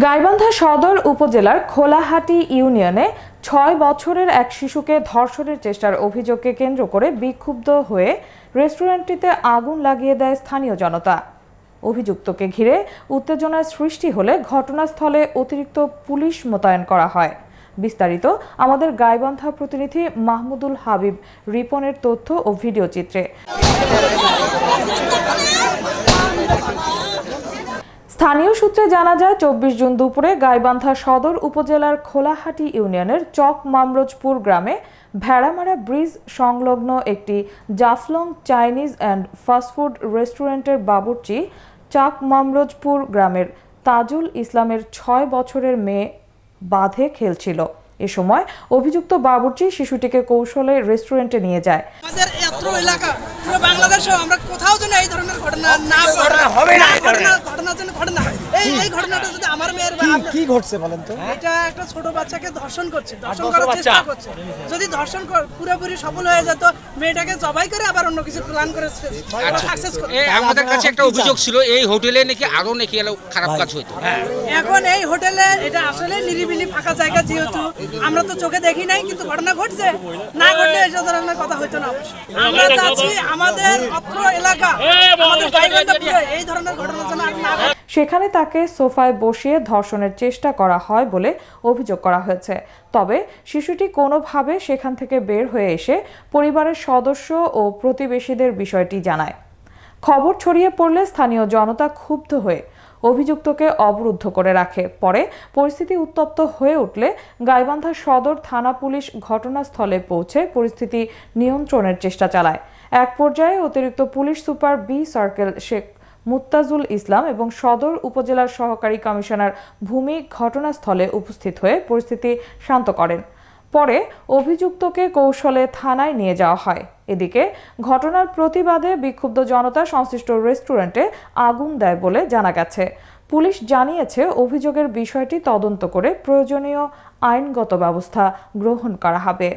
গাইবান্ধা সদর উপজেলার খোলাহাটি ইউনিয়নে ৬ বছরের এক শিশুকে ধর্ষণের চেষ্টার অভিযোগকে কেন্দ্র করে বিক্ষুব্ধ হয়ে রেস্টুরেন্টটিতে আগুন লাগিয়ে দেয় স্থানীয় জনতা। অভিযুক্তকে ঘিরে উত্তেজনার সৃষ্টি হলে ঘটনাস্থলে অতিরিক্ত পুলিশ মোতায়েন করা হয়। বিস্তারিত আমাদের গাইবান্ধা প্রতিনিধি মাহমুদুল হাবিব রিপনের তথ্য ও ভিডিও চিত্রে। স্থানীয় সূত্রে জানা যায় ২৪ জুন দুপুরে গাইবান্ধা সদর উপজেলার খোলাহাটি ইউনিয়নের চক মামরোজপুর গ্রামে ভেড়ামারা ব্রিজ সংলগ্ন একটি জাফলং চাইনিজ অ্যান্ড ফাস্টফুড রেস্টুরেন্টের বাবুর্চি চক মামরোজপুর গ্রামের তাজুল ইসলামের ৬ বছরের মেয়ে বাঁধে খেলছিল। এ সময় অভিযুক্ত বাবুর্চি শিশুটিকে কৌশলে রেস্টুরেন্টে নিয়ে যায়। আমাদের এত এলাকা পুরো বাংলাদেশেও আমরা কোথাও যেন এই ধরনের ঘটনা না এই ঘটনাটা যদি আমার মেয়ের কি ঘটছে বলেন তো? এটা একটা ছোট বাচ্চাকে ধর্ষণ করার চেষ্টা করছে। যদি ধর্ষণ পুরোপুরি সফল হয়ে যেত, মেয়েটাকে জবাই করে আবার অন্য কিছু প্ল্যান করে সাকসেস করতে। আমাদের কাছে একটা অভিযোগ ছিল এই হোটেলে নাকি আরো নাকি খারাপ কাজ হইতো। এখন এই হোটেলে এটা আসলে নিরিবিলি ফাঁকা জায়গা, যেহেতু আমরা তো চোখে দেখি নাই, কিন্তু ঘটনা ঘটছে, না ঘটলে এই ধরনের কথা হইতো না। আমরা চাচ্ছি আমাদের অত্র এলাকা, আমাদের গাইবান্ধাপুরে এই ধরনের ঘটনা যেন আর না ঘটে। সেখানে তাকে সোফায় বসিয়ে ধর্ষণের চেষ্টা করা হয় বলে অভিযোগ করা হয়েছে। তবে শিশুটি কোনোভাবে সেখান থেকে বের হয়ে এসে পরিবারের সদস্য ও প্রতিবেশীদের বিষয়টি জানায়। খবর ছড়িয়ে পড়লে স্থানীয় জনতা ক্ষুব্ধ হয়ে অভিযুক্তকে অবরুদ্ধ করে রাখে। পরে পরিস্থিতি উত্তপ্ত হয়ে উঠলে গাইবান্ধা সদর থানা পুলিশ ঘটনাস্থলে পৌঁছে পরিস্থিতি নিয়ন্ত্রণের চেষ্টা চালায়। এক পর্যায়ে অতিরিক্ত police super B circle Sheikh Muttajul Islam এবং সদর উপজেলার সহকারী কমিশনার ভূমি ঘটনাস্থলে উপস্থিত হয়ে পরিস্থিতি শান্ত করেন। পরে অভিযুক্তকে কৌশলে থানায় নিয়ে যাওয়া হয়। এদিকে ঘটনার প্রতিবাদে বিক্ষুব্ধ জনতা সংশ্লিষ্ট রেস্টুরেন্টে আগুন দেয় বলে জানা গেছে। পুলিশ জানিয়েছে অভিযোগের বিষয়টি তদন্ত করে প্রয়োজনীয় আইনগত ব্যবস্থা গ্রহণ করা হবে।